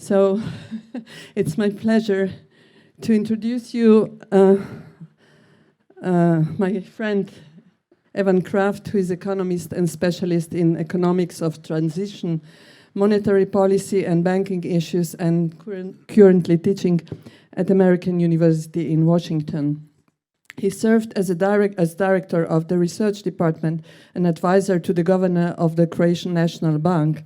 So it's my pleasure to introduce you my friend Evan Kraft, who is economist and specialist in economics of transition, monetary policy and banking issues, and currently teaching at American University in Washington. He served as director of the research department and advisor to the governor of the Croatian National Bank.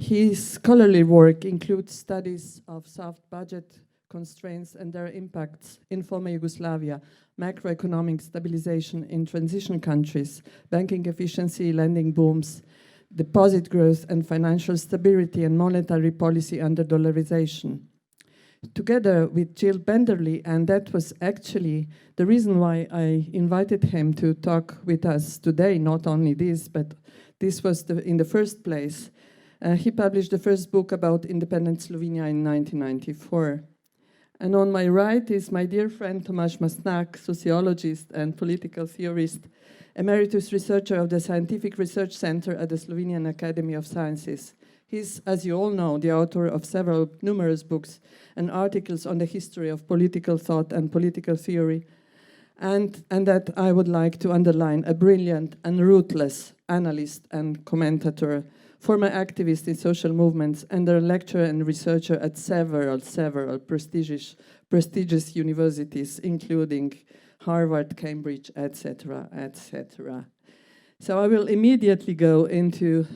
His scholarly work includes studies of soft budget constraints and their impacts in former Yugoslavia, macroeconomic stabilization in transition countries, banking efficiency, lending booms, deposit growth and financial stability, and monetary policy under dollarization. Together with Jill Benderley, and that was actually the reason why I invited him to talk with us today, not only this, but this was in the first place. He published the first book about independent Slovenia in 1994. And on my right is my dear friend Tomaž Mastnak, sociologist and political theorist, emeritus researcher of the Scientific Research Center at the Slovenian Academy of Sciences. He's, as you all know, the author of numerous books and articles on the history of political thought and political theory, and that I would like to underline, a brilliant and ruthless analyst and commentator, former activist in social movements, and a lecturer and researcher at several prestigious universities, including Harvard, Cambridge, etc., etc. So I will immediately go into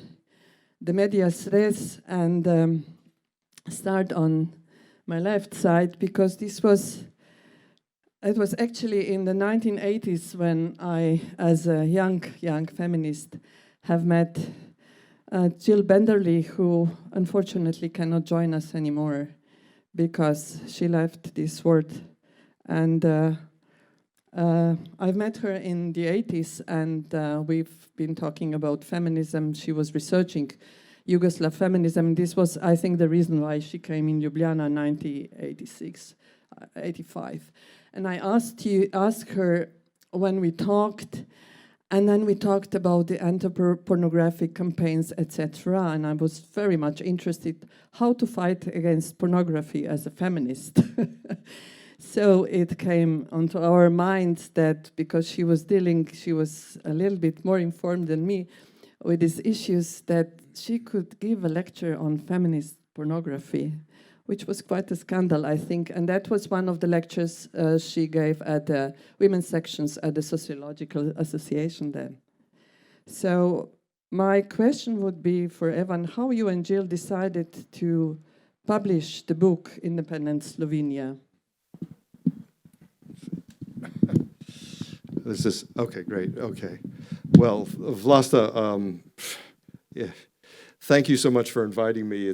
the medias res and start on my left side, because it was actually in the 1980s when I, as a young feminist, have met Jill Benderley, who unfortunately cannot join us anymore because she left this world. And I've met her in the 80s, and we've been talking about feminism. She was researching Yugoslav feminism. This was, I think, the reason why she came in Ljubljana in 1986, 85. And I asked her when we talked, and then we talked about the anti-pornographic campaigns, etc. And I was very much interested how to fight against pornography as a feminist. So it came onto our minds that because she was a little bit more informed than me with these issues, that she could give a lecture on feminist pornography, which was quite a scandal, I think. And that was one of the lectures she gave at the women's sections at the Sociological Association then. So my question would be for Evan, how you and Jill decided to publish the book Independent Slovenia? This is, okay, great, okay. Well, Vlasta, yeah, thank you so much for inviting me.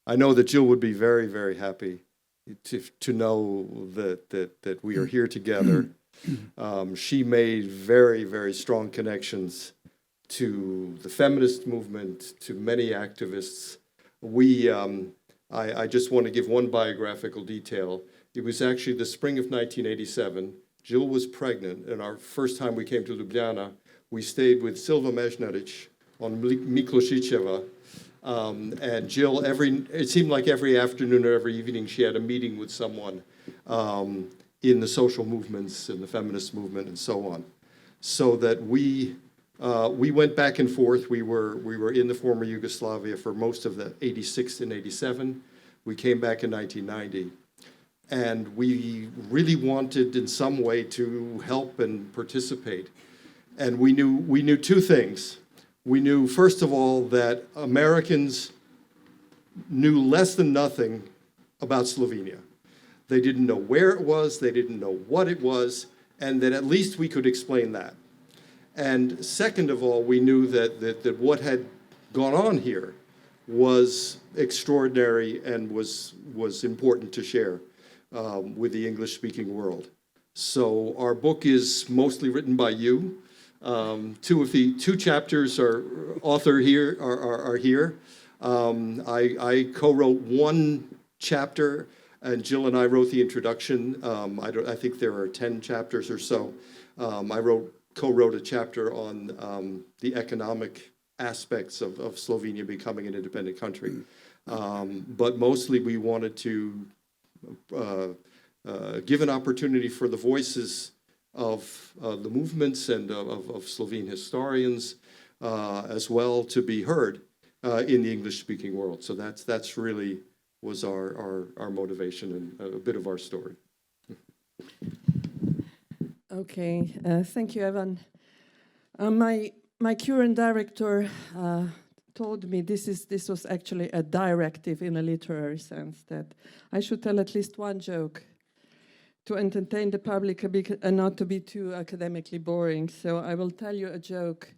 I know that Jill would be very, very happy to know that we are here together. She made very, very strong connections to the feminist movement, to many activists. I just want to give one biographical detail. It was actually the spring of 1987. Jill was pregnant, and our first time we came to Ljubljana, we stayed with Silva Mežnarić on Miklošićeva. And Jill, it seemed like every afternoon or every evening, she had a meeting with someone in the social movements, in the feminist movement, and so on. So that we went back and forth. We were in the former Yugoslavia for most of the 86 and 87. We came back in 1990. And we really wanted in some way to help and participate. And we knew two things. We knew, first of all, that Americans knew less than nothing about Slovenia. They didn't know where it was, they didn't know what it was, and that at least we could explain that. And second of all, we knew that what had gone on here was extraordinary and was important to share with the English-speaking world. So our book is mostly written by you. Two chapters are here. I co-wrote one chapter, and Jill and I wrote the introduction. I think there are 10 chapters or so. I co-wrote a chapter on the economic aspects of Slovenia becoming an independent country. But mostly we wanted to give an opportunity for the voices of the movements and of Slovene historians as well to be heard in the English-speaking world. So that's really was our motivation and a bit of our story. Okay, thank you, Evan. My current director told me this was actually a directive in a literary sense, that I should tell at least one joke to entertain the public a bit and not to be too academically boring. So I will tell you a joke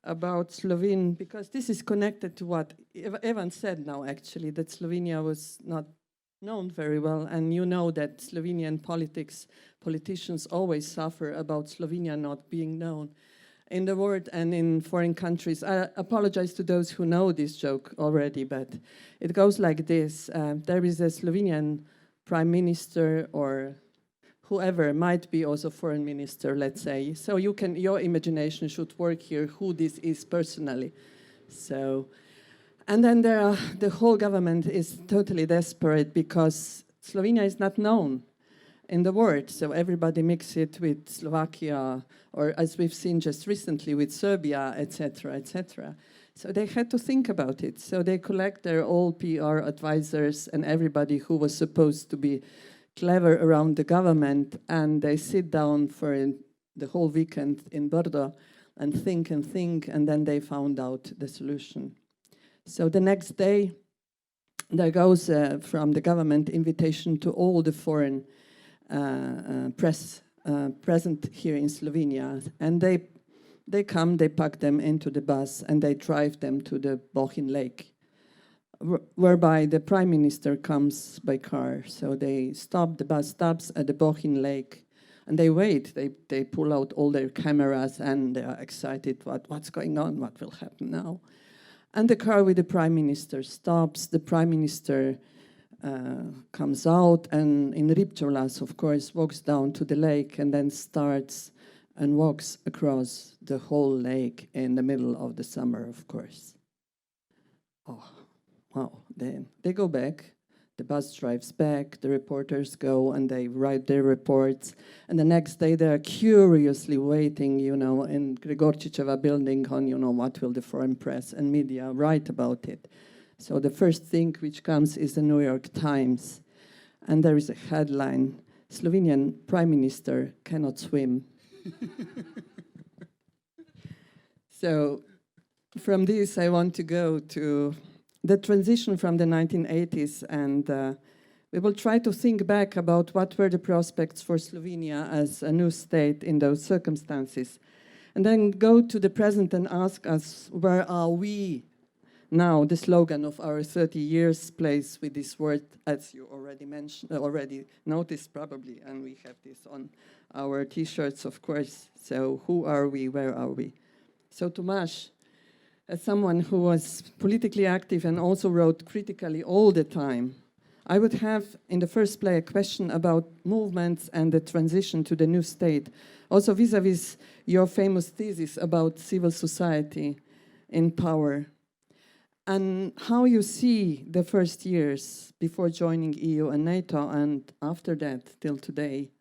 about Slovene, because this is connected to what Evan said now, actually, that Slovenia was not known very well. And you know that Slovenian politicians always suffer about Slovenia not being known in the world and in foreign countries. I apologize to those who know this joke already, but it goes like this. There is a Slovenian prime minister, or whoever, might be also foreign minister, let's say. So your imagination should work here, who this is personally. So, and then the whole government is totally desperate because Slovenia is not known in the world. So everybody mix it with Slovakia, or as we've seen just recently with Serbia, etc., etc. So they had to think about it. So they collect their old PR advisors and everybody who was supposed to be clever around the government, and they sit down for the whole weekend in Brdo and think, and then they found out the solution. So the next day, there goes from the government invitation to all the foreign press present here in Slovenia, and they come, they pack them into the bus, and they drive them to the Bohinj Lake, whereby the prime minister comes by car. So they stop, the bus stops at the Bohinj Lake, and they wait. They pull out all their cameras, and they are excited. What's going on? What will happen now? And the car with the prime minister stops. The prime minister comes out, and in Ripčolas, of course, walks down to the lake, and then starts and walks across the whole lake in the middle of the summer, of course. Oh. Wow, then they go back, the bus drives back, the reporters go and they write their reports, and the next day they are curiously waiting, in Gregorčičeva building on, what will the foreign press and media write about it. So the first thing which comes is the New York Times, and there is a headline, Slovenian Prime Minister cannot swim. So from this I want to go to the transition from the 1980s, and we will try to think back about what were the prospects for Slovenia as a new state in those circumstances, and then go to the present and ask us, where are we now? The slogan of our 30 years plays with this word, as you already mentioned, already noticed probably, and we have this on our T-shirts, of course. So who are we? Where are we? So Tomaž, as someone who was politically active and also wrote critically all the time, I would have, in the first place, a question about movements and the transition to the new state, also vis-a-vis your famous thesis about civil society in power, and how you see the first years before joining EU and NATO, and after that, till today.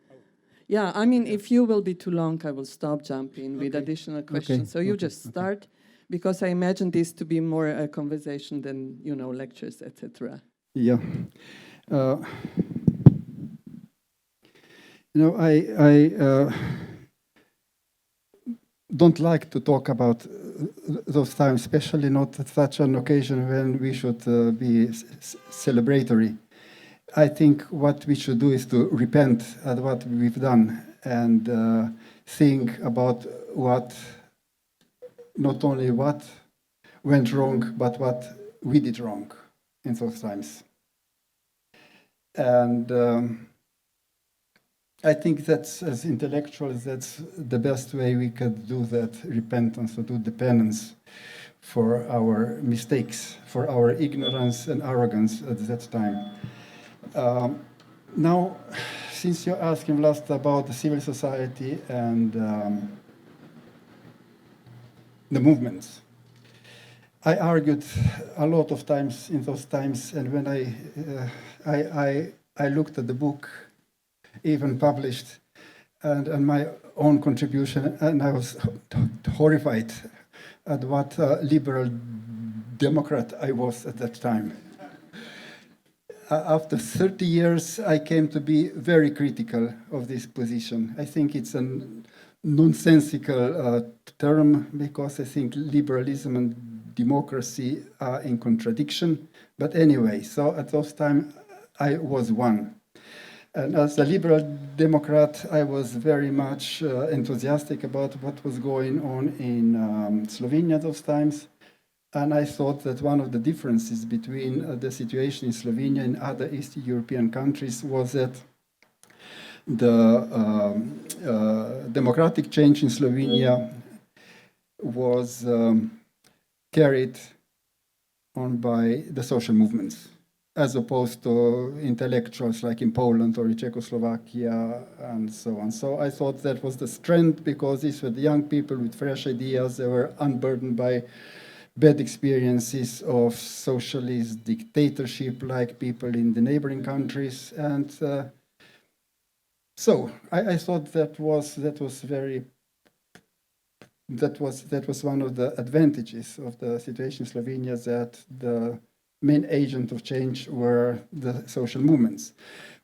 Yeah, I mean, if you will be too long, I will stop jumping with additional questions. So you just start. Because I imagine this to be more a conversation than, lectures, etc. Yeah. I don't like to talk about those times, especially not at such an occasion when we should be celebratory. I think what we should do is to repent at what we've done and think about not only what went wrong, but what we did wrong in those times. And I think that's, as intellectuals, that's the best way we could do that, repentance, or do the penance for our mistakes, for our ignorance and arrogance at that time. Now, since you're asking Vlasta about the civil society and the movements, I argued a lot of times in those times, and when I looked at the book, even published, and my own contribution, and I was horrified at what liberal Democrat I was at that time. After 30 years, I came to be very critical of this position. I think it's a nonsensical term, because I think liberalism and democracy are in contradiction. But anyway, so at those time, I was one. And as a liberal Democrat, I was very much enthusiastic about what was going on in Slovenia those times. And I thought that one of the differences between the situation in Slovenia and other East European countries was that the democratic change in Slovenia was carried on by the social movements, as opposed to intellectuals like in Poland or in Czechoslovakia and so on. So I thought that was the strength, because these were the young people with fresh ideas. They were unburdened by bad experiences of socialist dictatorship like people in the neighboring countries. And so I thought that was one of the advantages of the situation in Slovenia, that the main agent of change were the social movements.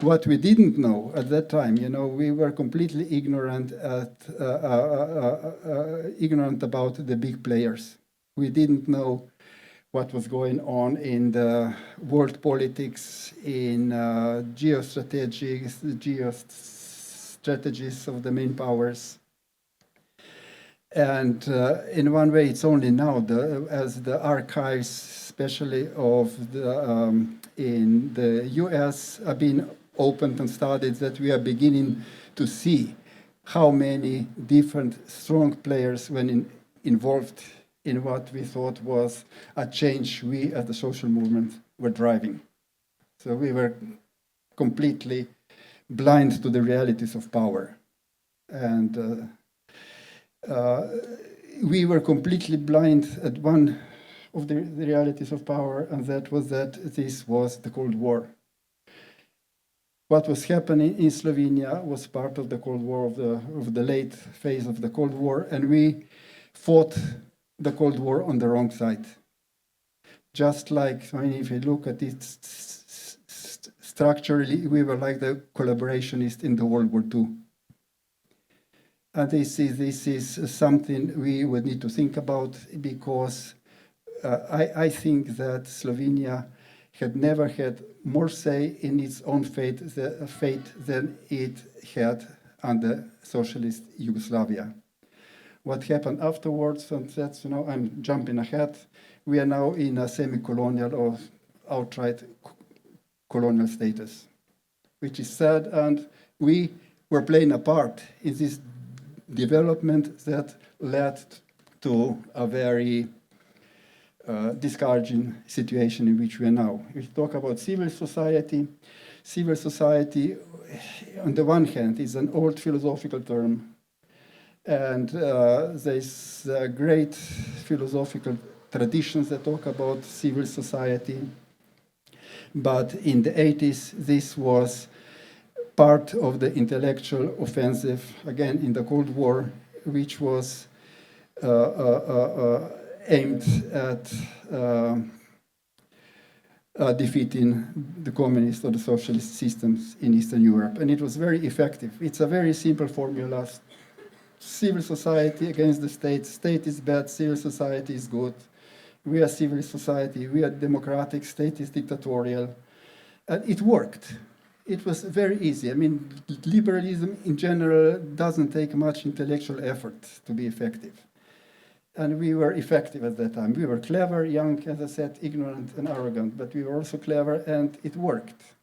What we didn't know at that time, we were completely ignorant about the big players. We didn't know what was going on in the world politics, in geostrategies of the main powers. And in one way, it's only now, as the archives, especially in the US, are being opened and studied, that we are beginning to see how many different strong players were involved in what we thought was a change we as the social movement were driving. So we were completely blind to the realities of power. And we were completely blind at one of the realities of power, and that was that this was the Cold War. What was happening in Slovenia was part of the Cold War, of the late phase of the Cold War, and we fought the Cold War on the wrong side. Just like, if you look at it structurally, we were like the collaborationists in the World War II. And this is something we would need to think about, because I think that Slovenia had never had more say in its own fate than it had under socialist Yugoslavia. What happened afterwards, and that's, I'm jumping ahead, we are now in a semi-colonial or outright colonial status, which is sad, and we were playing a part in this development that led to a very discouraging situation in which we are now. If you talk about civil society, on the one hand, is an old philosophical term, and there's great philosophical traditions that talk about civil society. But in the 80s, this was part of the intellectual offensive, again, in the Cold War, which was aimed at defeating the communist or the socialist systems in Eastern Europe. And it was very effective. It's a very simple formula. Civil society against the state. State is bad, civil society is good. We are civil society, we are democratic, state is dictatorial. And it worked. It was very easy. Liberalism in general doesn't take much intellectual effort to be effective. And we were effective at that time. We were clever, young, as I said, ignorant and arrogant, but we were also clever, and it worked.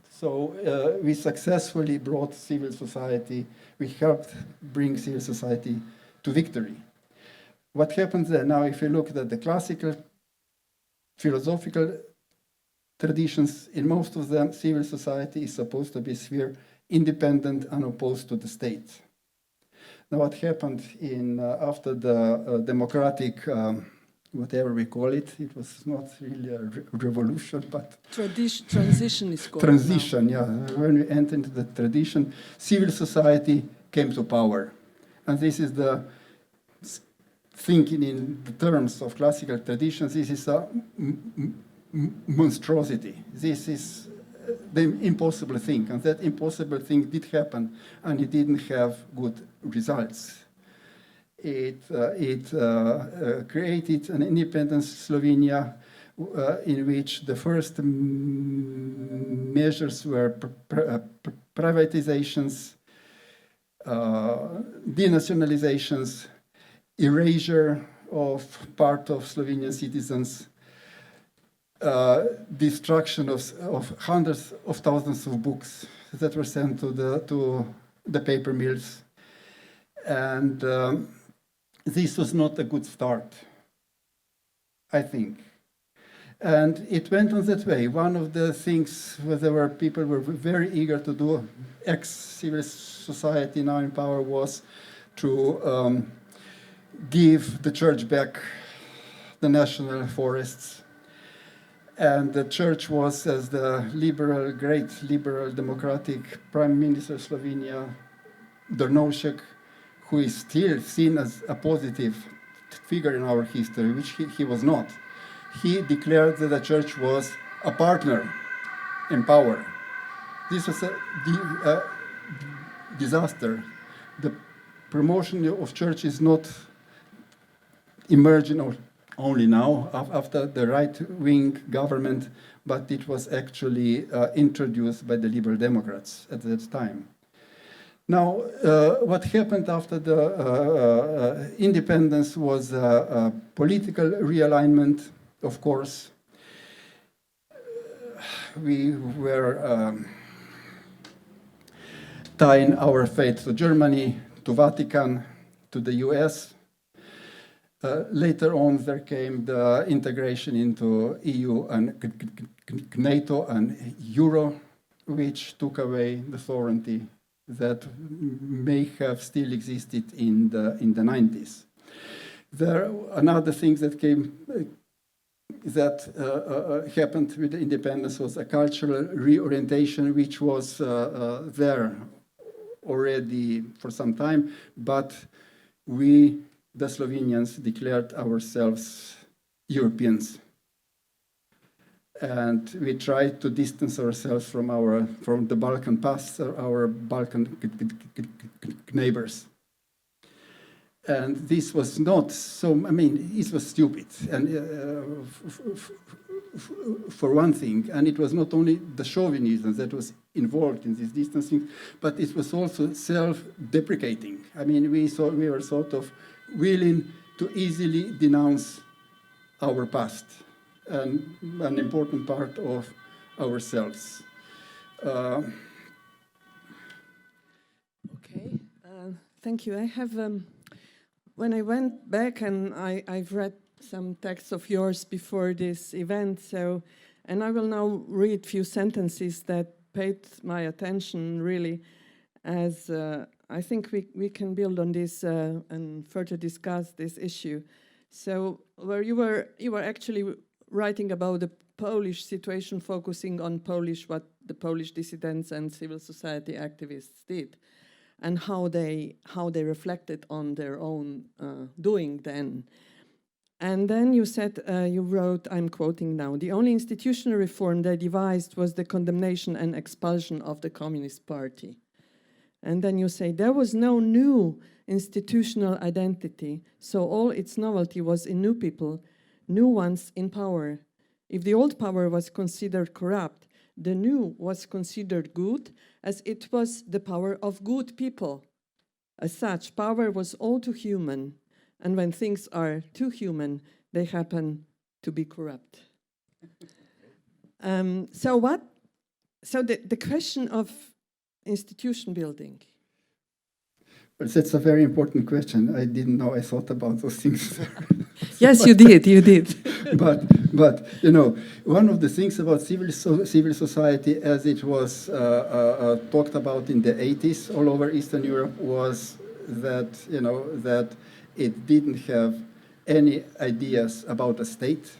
So we successfully brought civil society, we helped bring civil society to victory. What happens there? Now, if you look at the classical philosophical traditions, in most of them, civil society is supposed to be a sphere independent and opposed to the state. Now, what happened after the democratic whatever we call it. It was not really a revolution, but transition is called transition. Yeah, when we entered into the tradition, civil society came to power, and this is the thinking in the terms of classical traditions. This is a monstrosity. This is the impossible thing, and that impossible thing did happen, and it didn't have good results. It created an independent Slovenia in which the first measures were privatizations, denationalizations, erasure of part of Slovenian citizens, destruction of hundreds of thousands of books that were sent to the paper mills. And this was not a good start, I think. And it went on that way. One of the things where people were very eager to do, ex-civil society now in power, was to give the church back the national forests. And the church was, as the great liberal democratic Prime Minister of Slovenia, Drnovšek, who is still seen as a positive figure in our history, which he was not. He declared that the church was a partner in power. This was a disaster. The promotion of church is not emerging only now after the right-wing government, but it was actually introduced by the Liberal Democrats at that time. Now, what happened after the independence was a political realignment, of course. We were tying our fate to Germany, to Vatican, to the US. Later on, there came the integration into EU and NATO and Euro, which took away the sovereignty that may have still existed in the 90s. Another thing that happened with the independence was a cultural reorientation, which was there already for some time, but we, the Slovenians, declared ourselves Europeans. And we tried to distance ourselves from the Balkan past, our Balkan neighbors. And this was not so, it was stupid. And for one thing, and it was not only the chauvinism that was involved in this distancing, but it was also self-deprecating. We were sort of willing to easily denounce our past and an important part of ourselves. Okay, thank you. I have, when I went back and I've read some texts of yours before this event, and I will now read a few sentences that paid my attention really, as I think we can build on this and further discuss this issue. So, where you were actually writing about the Polish situation, focusing on what the Polish dissidents and civil society activists did, and how they reflected on their own doing then. And then you said, you wrote, I'm quoting now, the only institutional reform they devised was the condemnation and expulsion of the Communist Party. And then you say, there was no new institutional identity, so all its novelty was in new people, new ones in power. If the old power was considered corrupt, the new was considered good, as it was the power of good people. As such, power was all too human, and when things are too human, they happen to be corrupt. So the question of institution building. Well, that's a very important question. I didn't know I thought about those things. Yes, you did. But one of the things about civil society, as it was talked about in the 80s all over Eastern Europe, was that that it didn't have any ideas about the state.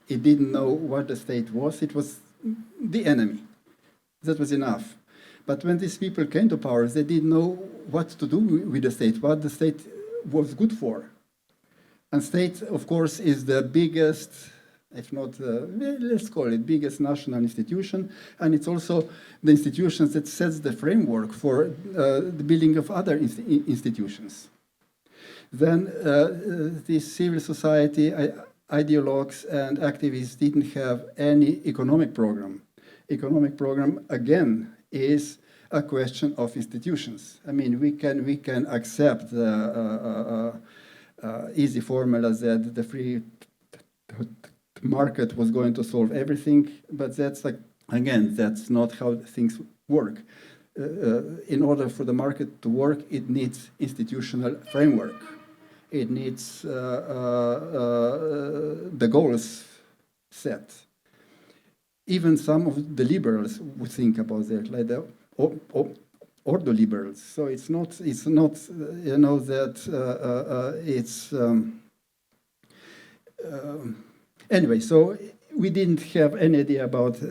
It didn't know what the state was. It was the enemy. That was enough. But when these people came to power, they didn't know what to do with the state, what the state was good for. And state, of course, is the biggest, if not, let's call it biggest national institution, and it's also the institution that sets the framework for the building of other institutions. Then this civil society ideologues and activists didn't have any economic program. Economic program, again, is a question of institutions. I mean, we can accept the easy formula that the free market was going to solve everything, but that's like, again, that's not how things work. In order for the market to work, it needs institutional framework. It needs the goals set. Even some of the liberals would think about that, like the ordo liberals. So it's not you know, that it's anyway. So we didn't have any idea about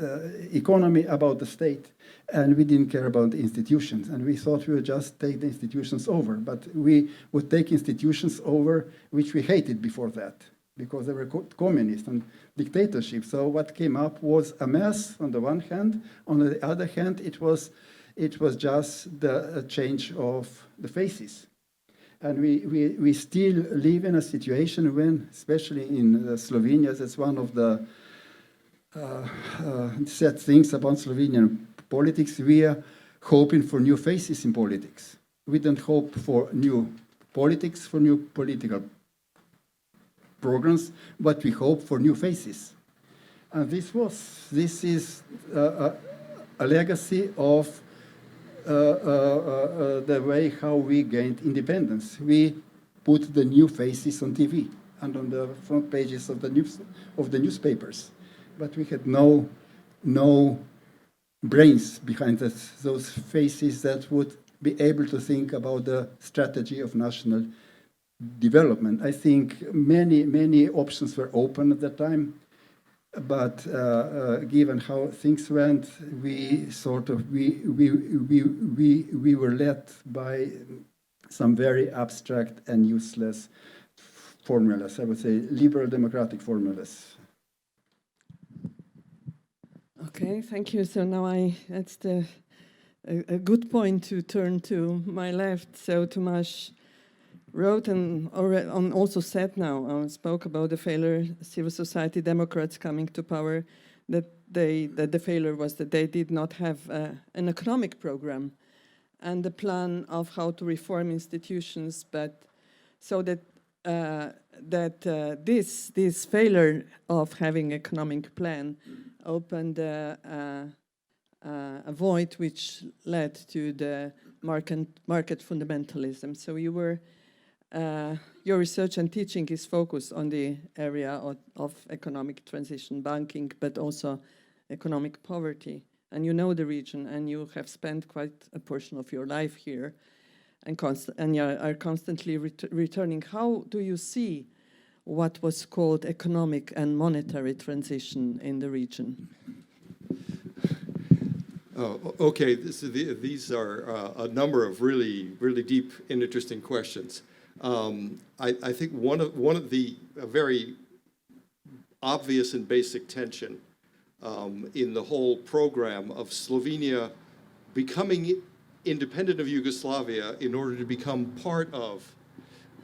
economy, about the state, and we didn't care about the institutions. And we thought we would just take the institutions over, but we would take institutions over which we hated before that, because they were communist and dictatorship. So what came up was a mess on the one hand. On the other hand, it was just the change of the faces. And we still live in a situation when, especially in Slovenia, that's one of the sad things about Slovenian politics, we are hoping for new faces in politics. We don't hope for new politics, for new political programs, but we hope for new faces. And this is a legacy of the way how we gained independence. We put the new faces on TV and on the front pages of the newspapers, but we had no brains behind those faces that would be able to think about the strategy of national development. I think many options were open at that time, but given how things went, we were led by some very abstract and useless formulas. I would say liberal democratic formulas. Okay, thank you. So now that's a good point to turn to my left. So Tomaž wrote and also said now, spoke about the failure, civil society democrats coming to power, that the failure was that they did not have an economic program and the plan of how to reform institutions, but so that this failure of having economic plan opened a void which led to the market fundamentalism. So your research and teaching is focused on the area of economic transition, banking, but also economic poverty. And you know the region, and you have spent quite a portion of your life here, and you are constantly returning. How do you see what was called economic and monetary transition in the region? Oh, okay. These are a number of really deep and interesting questions. I think one of the very obvious and basic tension in the whole program of Slovenia becoming independent of Yugoslavia in order to become part of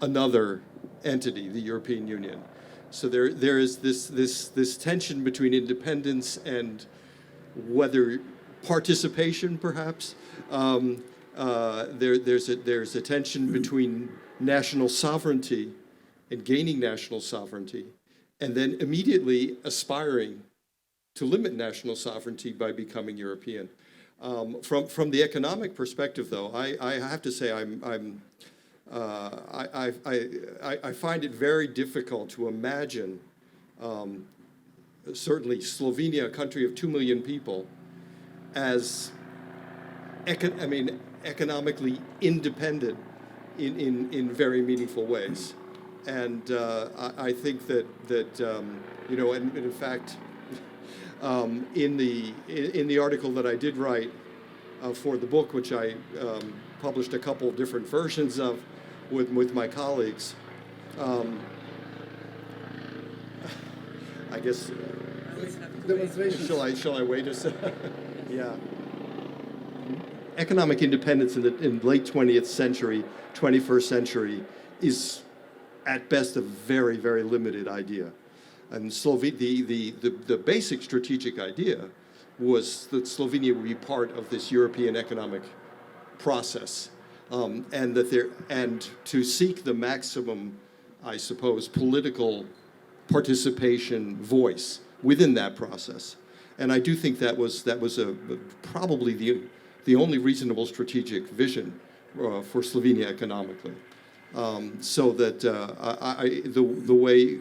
another entity, the European Union. So there is this tension between independence and whether participation, perhaps. There's a tension between national sovereignty and gaining national sovereignty, and then immediately aspiring to limit national sovereignty by becoming European. From the economic perspective, though, I have to say I find it very difficult to imagine, certainly Slovenia, a country of 2 million people, as economically independent in very meaningful ways. And I think that you know, and in fact, in the article that I did write for the book, which I published a couple of different versions of with my colleagues, I guess. Shall I wait a second? Yeah. Economic independence in late 20th century, 21st century is at best a very, very limited idea. And the basic strategic idea was that Slovenia would be part of this European economic process, and to seek the maximum, I suppose, political participation voice within that process. And I do think that was probably the only reasonable strategic vision for Slovenia economically. So that the way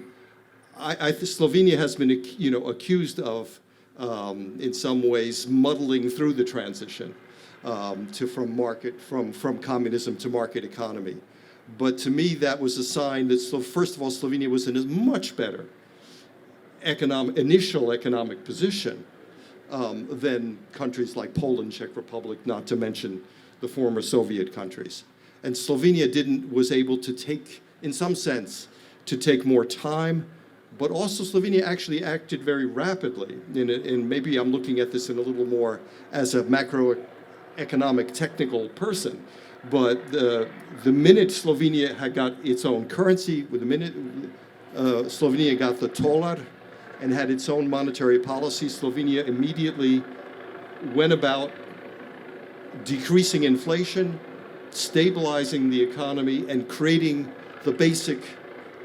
I think Slovenia has been, you know, accused of in some ways muddling through the transition from communism to market economy. But to me, that was a sign that, so first of all, Slovenia was in a much better initial economic position than countries like Poland, Czech Republic, not to mention the former Soviet countries. And Slovenia was able to take, in some sense, to take more time, but also Slovenia actually acted very rapidly. And maybe I'm looking at this in a little more as a macroeconomic technical person. But the minute Slovenia had got its own currency, with the minute Slovenia got the tolar and had its own monetary policy, Slovenia immediately went about decreasing inflation, stabilizing the economy, and creating the basic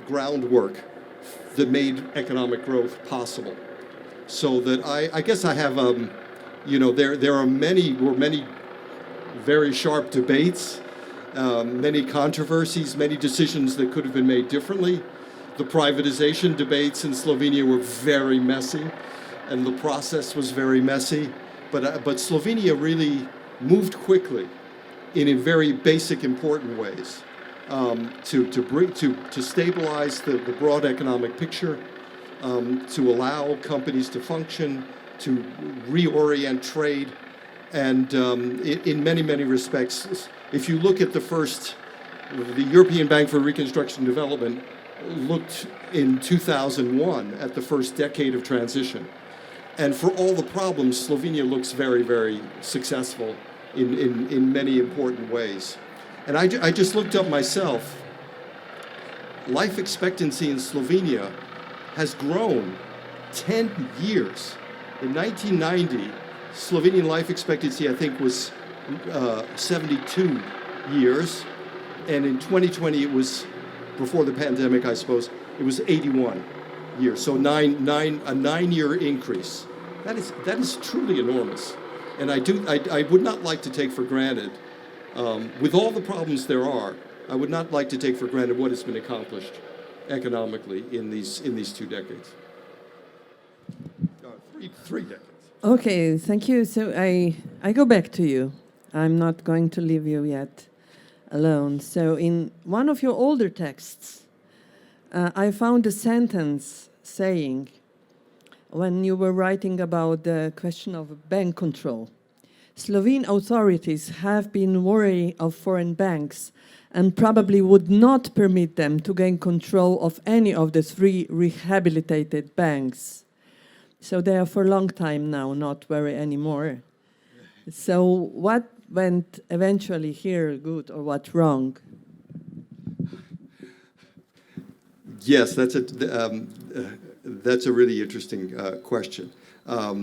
groundwork that made economic growth possible. So that I guess I have, you know, there were many very sharp debates, many controversies, many decisions that could have been made differently. The privatization debates in Slovenia were very messy, and the process was very messy. But Slovenia really moved quickly in very basic, important ways to stabilize the broad economic picture, to allow companies to function, to reorient trade. And in many, many respects, if you look at the European Bank for Reconstruction and Development looked in 2001 at the first decade of transition. And for all the problems, Slovenia looks very, very successful in many important ways. And I just looked up myself. Life expectancy in Slovenia has grown 10 years. In 1990, Slovenian life expectancy, I think, was 72 years. And in 2020, it was, before the pandemic, I suppose, it was 81 years. So a 9-year increase. That is truly enormous. And I would not like to take for granted, with all the problems there are, I would not like to take for granted what has been accomplished economically in these 2 decades. Three decades. Okay, thank you. So I go back to you. I'm not going to leave you yet alone. So in one of your older texts, I found a sentence saying, when you were writing about the question of bank control, Slovene authorities have been wary of foreign banks and probably would not permit them to gain control of any of the 3 rehabilitated banks. So they are for a long time now not wary anymore. So what went eventually here good or what wrong? Yes, that's a really interesting question. Let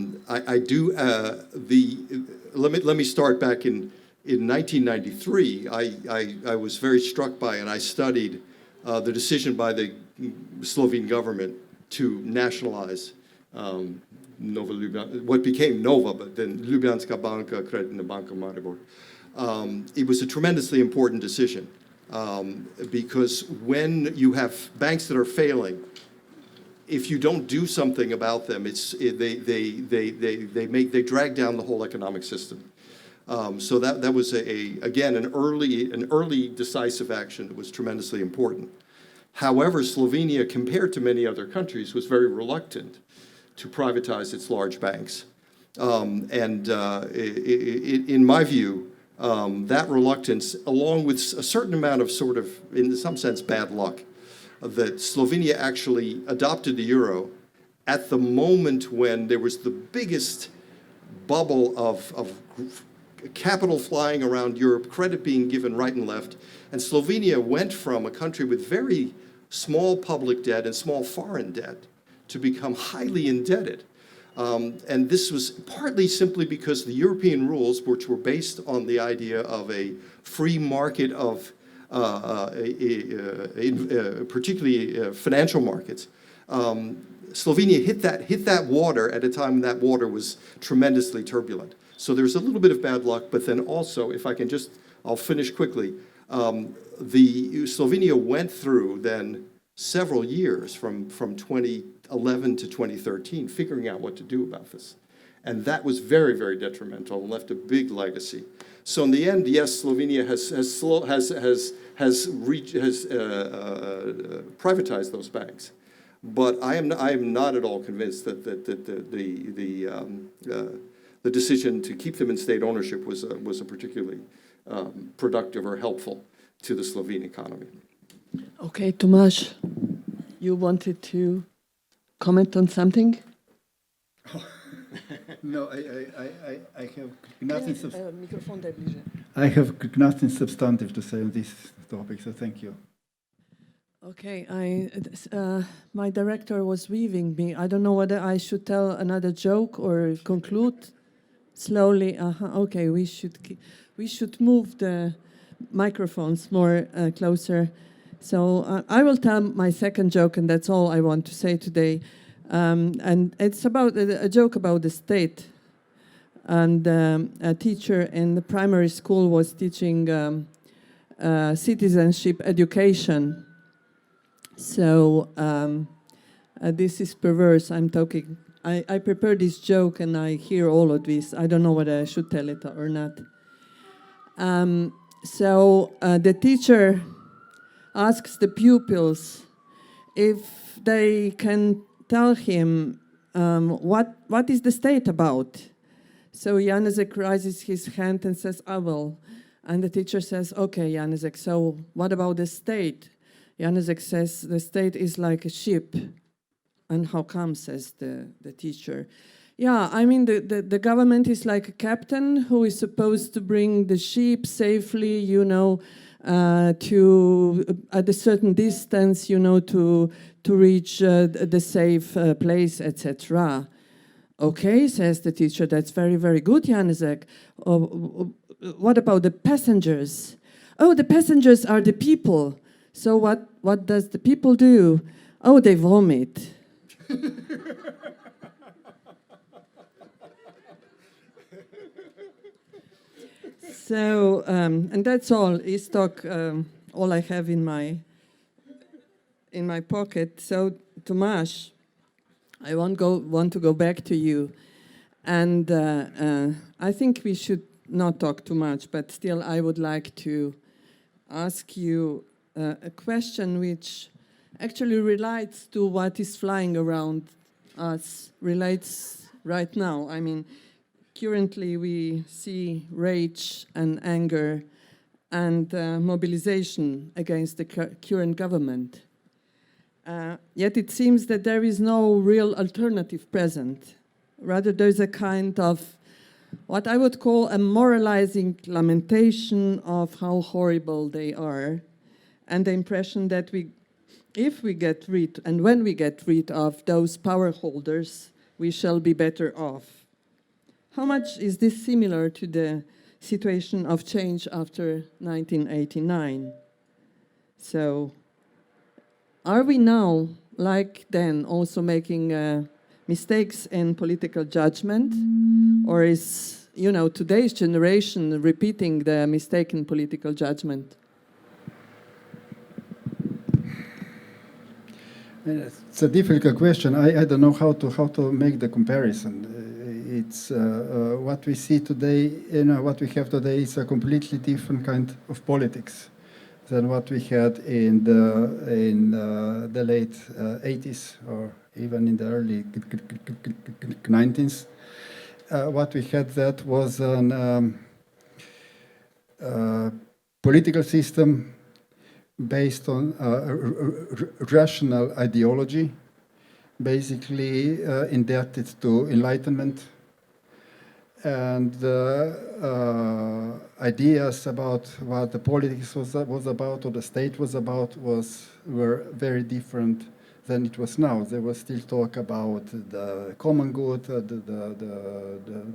me start back in 1993. I was very struck by, and I studied the decision by the Slovene government to nationalize Nova Ljubljana, what became Nova, but then Ljubljanska banka, Kreditna banka Maribor. It was a tremendously important decision because when you have banks that are failing, if you don't do something about them, they drag down the whole economic system. So that was again an early decisive action that was tremendously important. However, Slovenia, compared to many other countries, was very reluctant to privatize its large banks. In my view, that reluctance, along with a certain amount of sort of, in some sense, bad luck, that Slovenia actually adopted the euro at the moment when there was the biggest bubble of capital flying around Europe, credit being given right and left, and Slovenia went from a country with very small public debt and small foreign debt to become highly indebted. And this was partly simply because the European rules, which were based on the idea of a free market of particularly financial markets, Slovenia hit that water at a time when that water was tremendously turbulent. So there's a little bit of bad luck, but then also, if I can just, I'll finish quickly. Slovenia went through then several years from 2011 to 2013, figuring out what to do about this. And that was very, very detrimental and left a big legacy. So in the end, yes, Slovenia has privatized those banks. But I am not at all convinced that the decision to keep them in state ownership was a particularly productive or helpful to the Slovene economy. Okay, Tomaž, you wanted to comment on something? No, I have nothing. I have nothing substantive to say on this topic. So thank you. Okay, my director was weaving me. I don't know whether I should tell another joke or conclude slowly. Okay, we should move the microphones more closer. So I will tell my second joke, and that's all I want to say today. And it's about a joke about the state. And a teacher in the primary school was teaching citizenship education. So this is perverse. I'm talking. I prepared this joke, and I hear all of this. I don't know whether I should tell it or not. So the teacher asks the pupils if they can tell him what is the state about. So Janezek raises his hand and says, I will. And the teacher says, okay, Janezek, so what about the state? Janezek says, the state is like a ship. And how come, says the teacher. Yeah, I mean, the government is like a captain who is supposed to bring the ship safely, to at a certain distance, to reach the safe place, etc. Okay, says the teacher, that's very, very good, Janezek. What about the passengers? Oh, the passengers are the people. So what does the people do? Oh, they vomit. So, and that's all. Istok, all I have in my pocket. So, Tomaž, I want to go back to you, and I think we should not talk too much, but still, I would like to ask you a question which actually relates to what is flying around us, relates right now. I mean, currently we see rage and anger and mobilization against the current government. Yet it seems that there is no real alternative present. Rather, there's a kind of what I would call a moralizing lamentation of how horrible they are, and the impression that if we get rid, and when we get rid of those power holders, we shall be better off. How much is this similar to the situation of change after 1989? So, are we now, like then, also making mistakes in political judgment? Or is, today's generation repeating the mistake in political judgment? It's a difficult question. I don't know how to make the comparison. It's what we see today. What we have today is a completely different kind of politics. than what we had in the late 80s or even in the early 90s. What we had that was an political system based on rational ideology, basically indebted to Enlightenment, and ideas about what the politics was about or the state was about were very different than it was now. There was still talk about the common good, the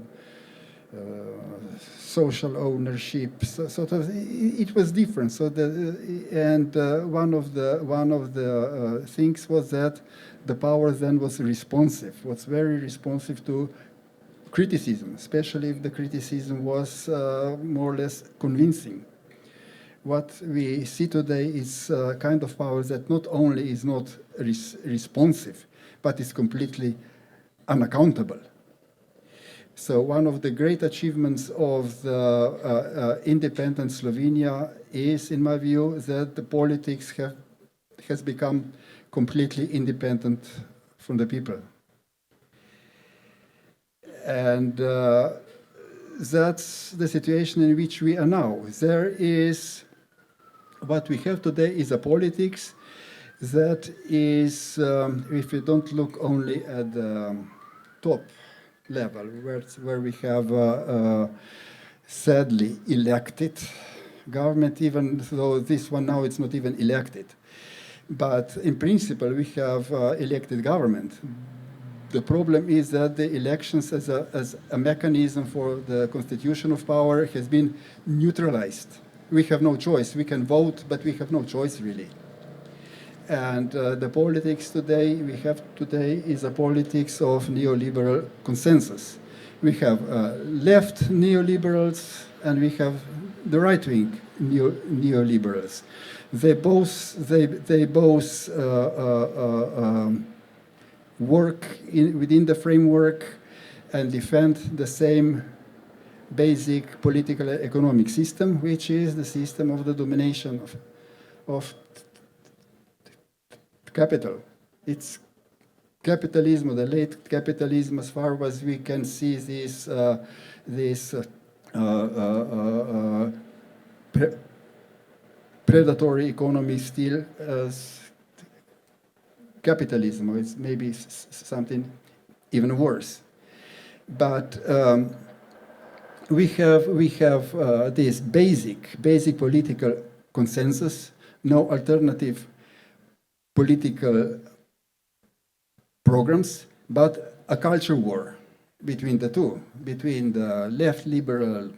social ownership. So it was different. So one of the things was that the power then was responsive, was very responsive to criticism, especially if the criticism was more or less convincing. What we see today is a kind of power that not only is not responsive, but is completely unaccountable. So one of the great achievements of the independent Slovenia is, in my view, that the politics has become completely independent from the people. And that's the situation in which we are now. What we have today is a politics that is, if you don't look only at the top level, where we have sadly elected government, even though this one now it's not even elected. But in principle, we have elected government. The problem is that the elections as a mechanism for the constitution of power has been neutralized. We have no choice. We can vote, but we have no choice really. And the politics today we have today is a politics of neoliberal consensus. We have left neoliberals and we have the right-wing neoliberals. They both work within the framework and defend the same basic political economic system, which is the system of the domination of capital. It's capitalism, the late capitalism, as far as we can see this predatory economy still as capitalism, or it's maybe something even worse. But we have this basic political consensus, no alternative political programs, but a culture war between the two, between the left liberal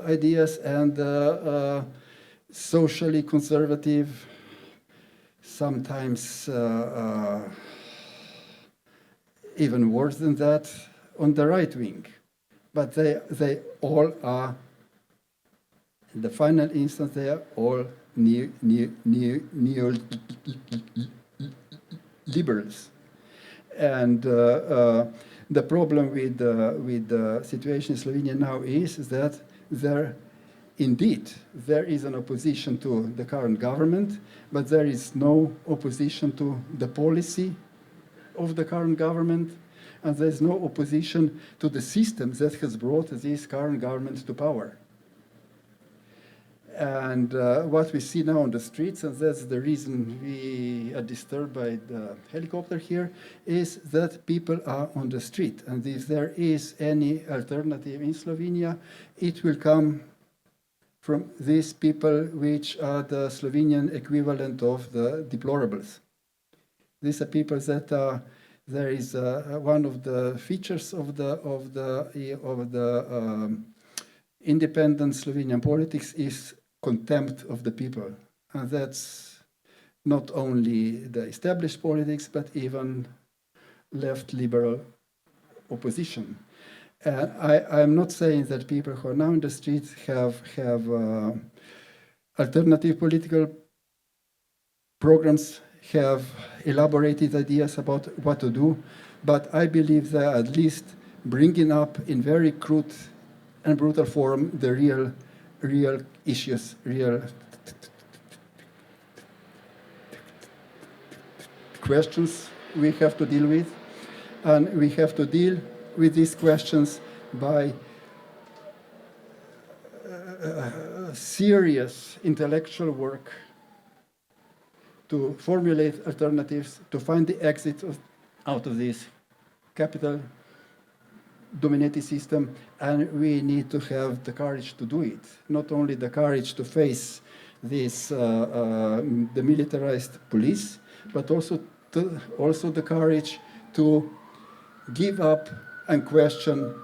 ideas and socially conservative, sometimes even worse than that, on the right wing. But they all are, in the final instance, they are all neoliberals. And the problem with the situation in Slovenia now is that there is an opposition to the current government, but there is no opposition to the policy of the current government, and there is no opposition to the system that has brought this current government to power. And what we see now on the streets, and that's the reason we are disturbed by the helicopter here, is that people are on the street. And if there is any alternative in Slovenia, it will come from these people, which are the Slovenian equivalent of the deplorables. These are people that there is one of the features of the independent Slovenian politics is contempt of the people, and that's not only the established politics, but even left liberal opposition. I'm not saying that people who are now in the streets have alternative political programs, have elaborated ideas about what to do, but I believe they are at least bringing up in very crude and brutal form the real issues, real questions we have to deal with. And we have to deal with these questions by serious intellectual work to formulate alternatives, to find the exit out of this capital-dominated system, and we need to have the courage to do it. Not only the courage to face this, the militarized police, but also the courage to give up and question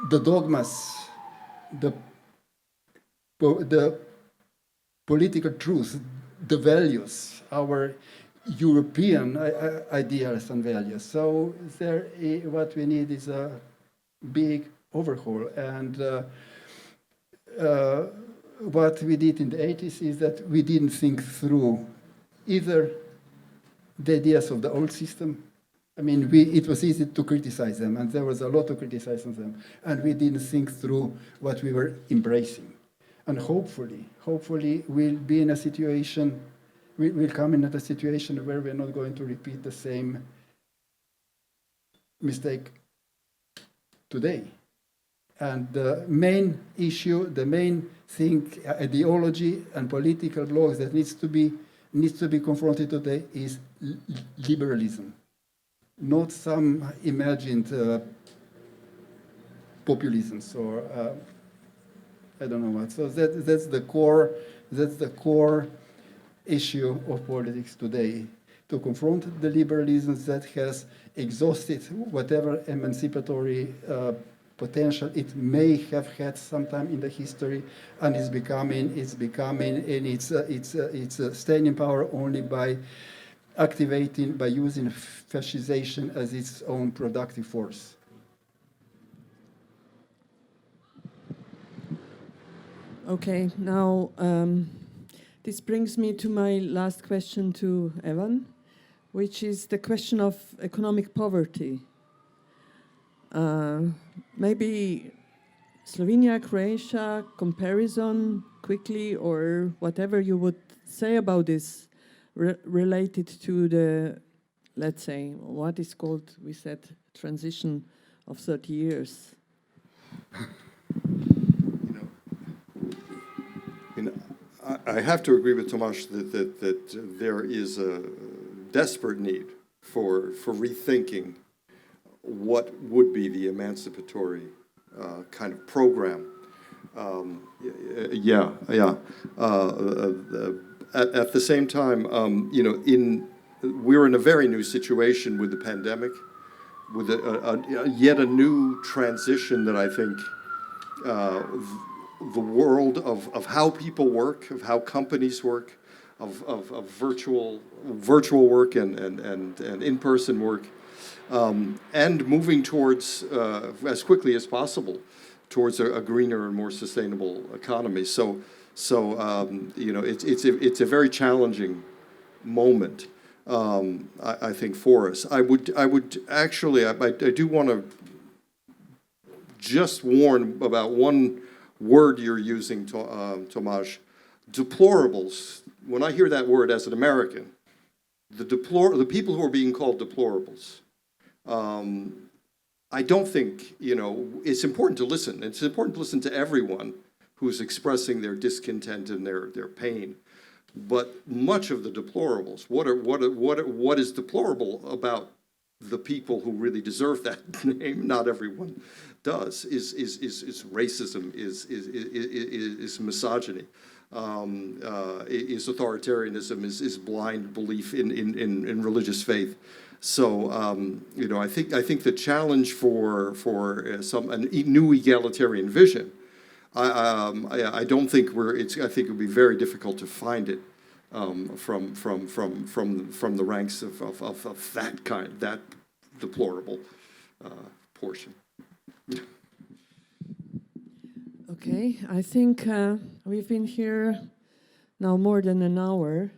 the dogmas, the political truth, the values, our European ideals and values. So what we need is a big overhaul. And what we did in the 80s is that we didn't think through either the ideas of the old system. I mean, it was easy to criticize them, and there was a lot of criticism of them, and we didn't think through what we were embracing. And hopefully we'll be in a situation, we'll come in at a situation where we're not going to repeat the same mistake today. And the main issue, the main thing, ideology and political blocks that needs to be confronted today is liberalism, not some imagined populisms or I don't know what. So that's the core issue of politics today, to confront the liberalism that has exhausted whatever emancipatory potential it may have had sometime in the history, and it's staying in power only by using fascism as its own productive force. Okay, now this brings me to my last question to Evan, which is the question of economic poverty. Maybe Slovenia, Croatia, comparison quickly, or whatever you would say about this related to the, let's say, what is called, we said, transition of 30 years. I have to agree with Tomaž that there is a desperate need for rethinking what would be the emancipatory kind of program. At the same time, we're in a very new situation with the pandemic, with yet a new transition that I think the world of how people work, of how companies work, of virtual work and in-person work, and moving towards, as quickly as possible, towards a greener and more sustainable economy. So it's a very challenging moment, I think, for us. I would actually, I do want to just warn about one word you're using, Tomaž, deplorables. When I hear that word as an American, the people who are being called deplorables, I don't think, it's important to listen. It's important to listen to everyone who's expressing their discontent and their pain. But much of the deplorables, what is deplorable about the people who really deserve that name, not everyone does, is racism, is misogyny, is authoritarianism, is blind belief in religious faith. So I think the challenge for a new egalitarian vision, I don't think I think it would be very difficult to find it from the ranks of that deplorable portion. Okay, I think we've been here now more than an hour.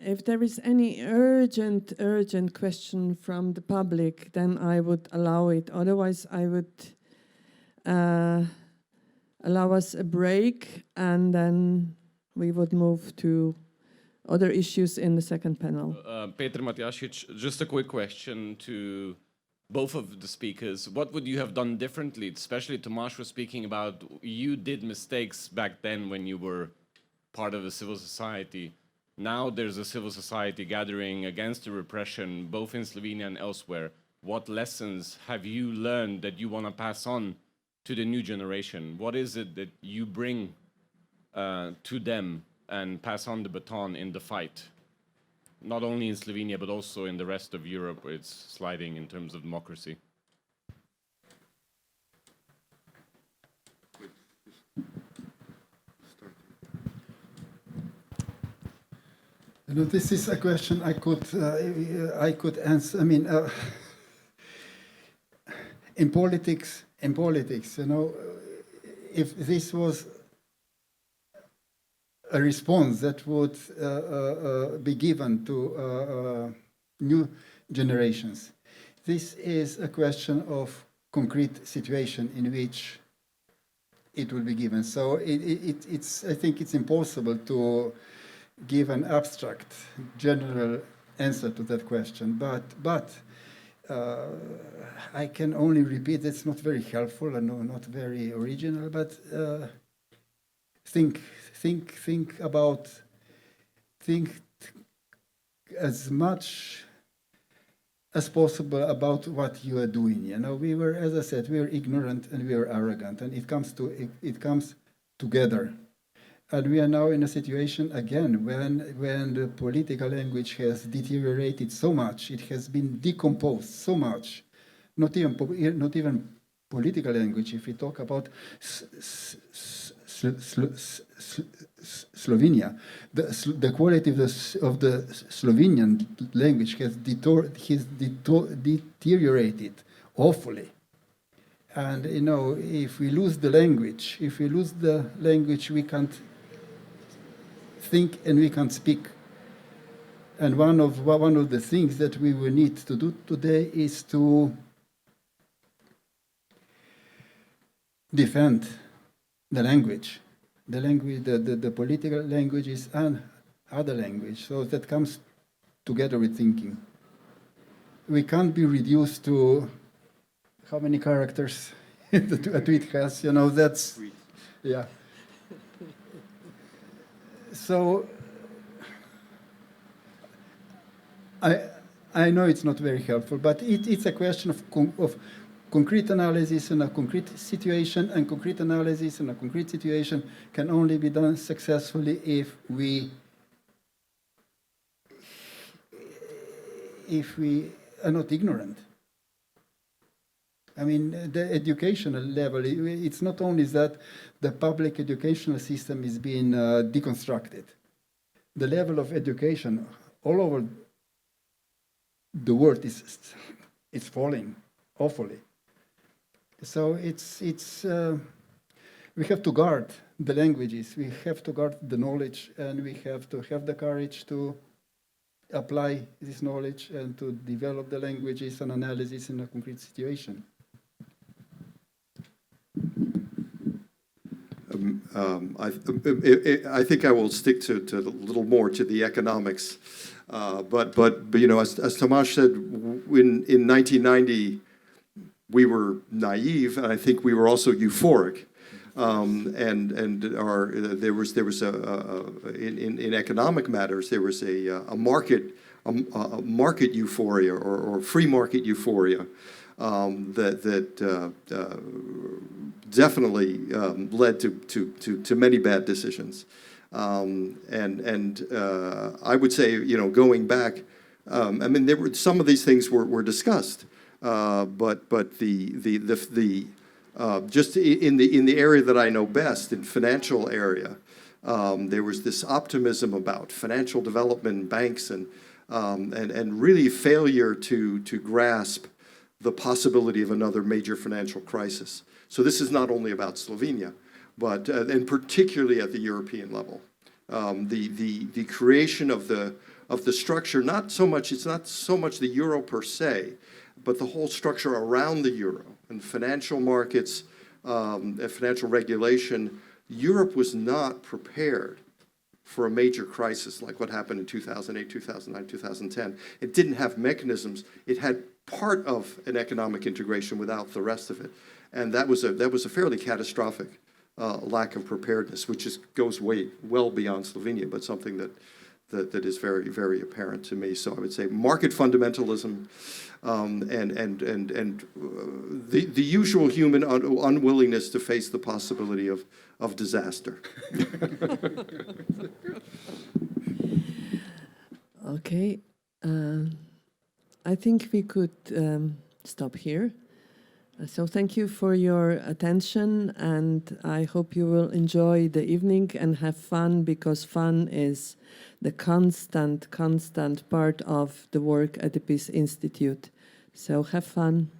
if there is any urgent question from the public, then I would allow it. Otherwise, I would allow us a break, and then we would move to other issues in the second panel. Peter Matjasic, just a quick question to both of the speakers. What would you have done differently? Especially Tomaž was speaking about you did mistakes back then when you were part of a civil society. Now there's a civil society gathering against the repression, both in Slovenia and elsewhere. What lessons have you learned that you want to pass on to the new generation? What is it that you bring to them and pass on the baton in the fight? Not only in Slovenia, but also in the rest of Europe, where it's sliding in terms of democracy. You know, this is a question I could answer. I mean, in politics, you know, if this was a response that would be given to new generations. This is a question of concrete situation in which it will be given. So I think it's impossible to give an abstract, general answer to that question. But I can only repeat, it's not very helpful and not very original, but think as much as possible about what you are doing. You know, we were, as I said, we were ignorant and we were arrogant, and it comes together. And we are now in a situation again when the political language has deteriorated so much, it has been decomposed so much. Not even political language. If we talk about Slovenia, the quality of the Slovenian language has deteriorated awfully. And you know, if we lose the language, we can't think and we can't speak. And one of the things that we will need to do today is to defend the language. The political language is another language, so that comes together with thinking. We can't be reduced to how many characters a tweet has, you know, that's, yeah. So, I know it's not very helpful, but it's a question of concrete analysis in a concrete situation, and concrete analysis in a concrete situation can only be done successfully if we are not ignorant. I mean, the educational level, it's not only that the public educational system is being deconstructed. The level of education all over the world is falling awfully. So we have to guard the languages, we have to guard the knowledge, and we have to have the courage to apply this knowledge and to develop the languages and analysis in a concrete situation. I think I will stick to a little more to the economics, but you know, as Tomaž said, in 1990 we were naive, and I think we were also euphoric, and there was in economic matters there was a market euphoria or free market euphoria that definitely led to many bad decisions, and I would say, you know, going back, I mean, there were some of these things were discussed, but the just in the area that I know best, in financial area, there was this optimism about financial development, banks, and really failure to grasp the possibility of another major financial crisis. So this is not only about Slovenia, but and particularly at the European level, the creation of the of the structure, it's not so much the euro per se, but the whole structure around the euro and financial markets, and financial regulation. Europe was not prepared for a major crisis like what happened in 2008, 2009, 2010. It didn't have mechanisms. It had part of an economic integration without the rest of it. And that was a fairly catastrophic lack of preparedness, which goes well beyond Slovenia, but something that is very, very apparent to me. So I would say market fundamentalism and the usual human unwillingness to face the possibility of disaster. Okay, I think we could stop here. So thank you for your attention, and I hope you will enjoy the evening and have fun, because fun is the constant part of the work at the Peace Institute. So have fun.